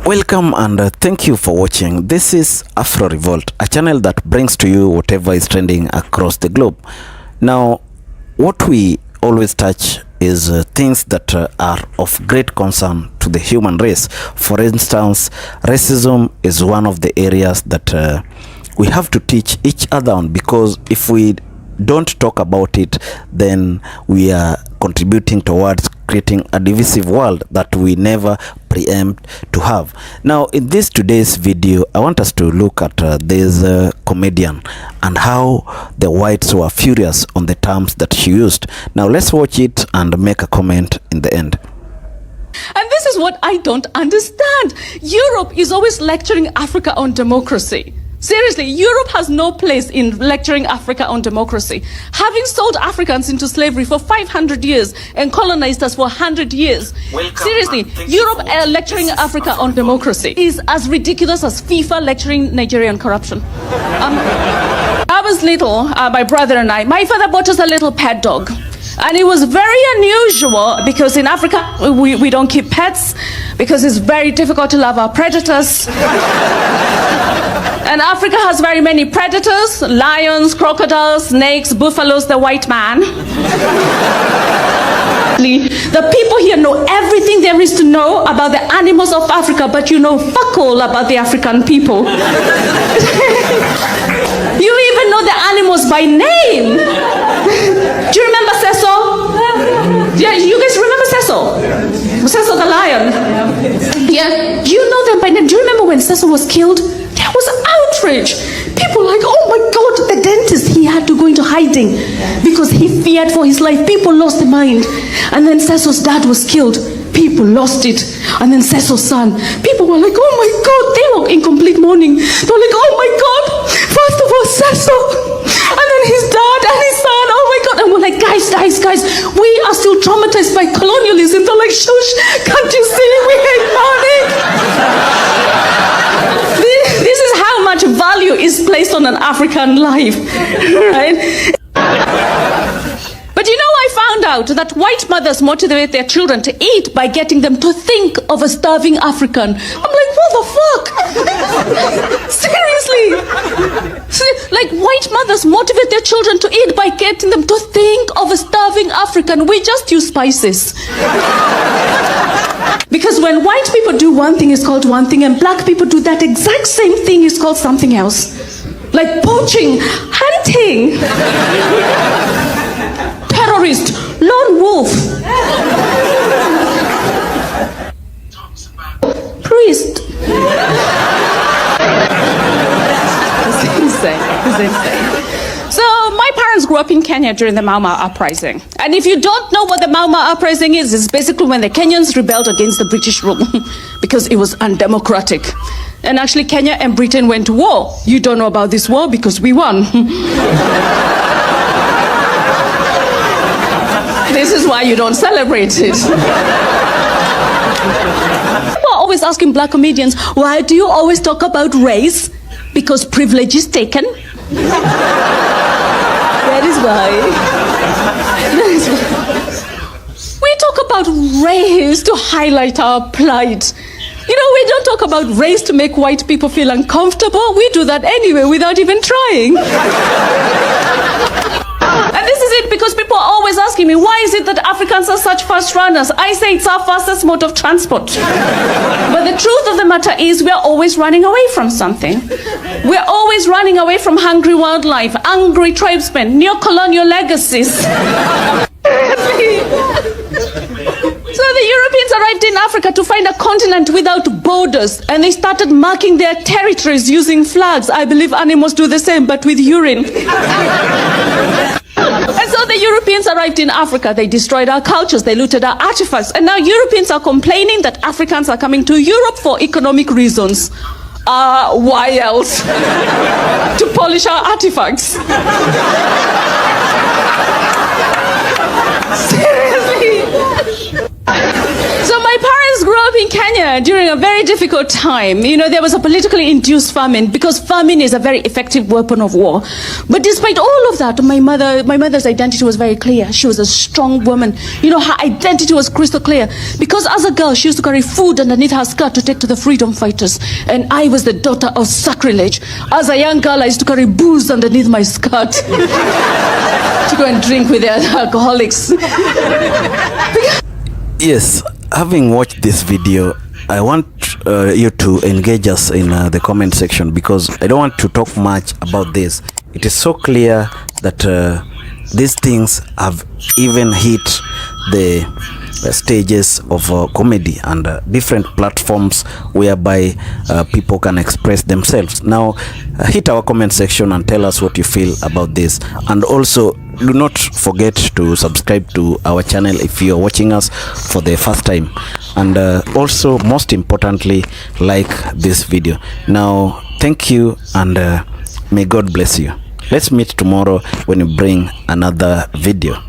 Welcome and thank you for watching. This is Afro Revolt, a channel that brings to you whatever is trending across the globe. Now, what we always touch is things that are of great concern to the human race. For instance, racism is one of the areas that we have to teach each other on, because if we don't talk about it, then we are contributing towards creating a divisive world that we never preempt to have. Now, in this today's video, I want us to look at this comedian and how the whites were furious on the terms that she used. Now, let's watch it and make a comment in the end. And this is what I don't understand. Europe is always lecturing Africa on democracy. Seriously, Europe has no place in lecturing Africa on democracy. Having sold Africans into slavery for 500 years and colonized us for 100 years. Seriously, Europe lecturing Africa on democracy is as ridiculous as FIFA lecturing Nigerian corruption. I was little, my brother and I, my father bought us a little pet dog. And it was very unusual because in Africa, we don't keep pets because it's very difficult to love our predators. And Africa has very many predators: lions, crocodiles, snakes, buffaloes, the white man. The people here know everything there is to know about the animals of Africa, but you know fuck all about the African people. You even know the animals by name. Do you remember Cecil? Yeah, you guys remember Cecil? Cecil the lion. Yeah, you know them by name. Do you remember when Cecil was killed? There was outrage. People like, oh my God, the dentist, he had to go into hiding because he feared for his life. People lost their mind. And then Cecil's dad was killed. People lost it. And then Cecil's son. People were like, oh my God, they were in complete mourning. They were like, oh my God, first of all, Cecil. And then his dad and his son, oh my God. And we're like, guys, we are still traumatized by colonialism. They're like, shush, can't you see we hate money? This is how much value is placed on an African life, right? But you know, I found out that white mothers motivate their children to eat by getting them to think of a starving African. I'm like, what the fuck? Seriously? Like, white mothers motivate their children to eat by getting them to think of a starving African. We just use spices. Because when white people do one thing, it's called one thing, and black people do that exact same thing, it's called something else. Like poaching, hunting, terrorist, lone wolf, priest. It's insane. So my parents grew up in Kenya during the Mau Mau uprising. And if you don't know what the Mau Mau uprising is, it's basically when the Kenyans rebelled against the British rule because it was undemocratic. And actually Kenya and Britain went to war. You don't know about this war because we won. This is why you don't celebrate it. People are always asking black comedians, why do you always talk about race? Because privilege is taken. That is why. We talk about race to highlight our plight. You know, we don't talk about race to make white people feel uncomfortable. We do that anyway without even trying. And this is it, because people are always asking me, why is it that Africans are such fast runners? I say it's our fastest mode of transport. But the truth of the matter is we're always running away from something. We're always running away from hungry wildlife, angry tribesmen, neo-colonial legacies. So the Europeans arrived in Africa to find a continent without borders, and they started marking their territories using flags. I believe animals do the same, but with urine. And so the Europeans arrived in Africa. They destroyed our cultures. They looted our artifacts. And now Europeans are complaining that Africans are coming to Europe for economic reasons. Why else? To polish our artifacts. Seriously. So my parents grew grew up in Kenya during a very difficult time. You know, there was a politically induced famine because famine is a very effective weapon of war. But despite all of that, my mother's identity was very clear. She was a strong woman. You know, her identity was crystal clear because as a girl, she used to carry food underneath her skirt to take to the freedom fighters. And I was the daughter of sacrilege. As a young girl, I used to carry booze underneath my skirt to go and drink with the alcoholics. Yes, having watched this video, I want you to engage us in the comment section because I don't want to talk much about this. It is so clear that these things have even hit the stages of comedy and different platforms whereby people can express themselves. Now, hit our comment section and tell us what you feel about this. And also, do not forget to subscribe to our channel if you are watching us for the first time. And also, most importantly, like this video. Now, thank you and may God bless you. Let's meet tomorrow when we bring another video.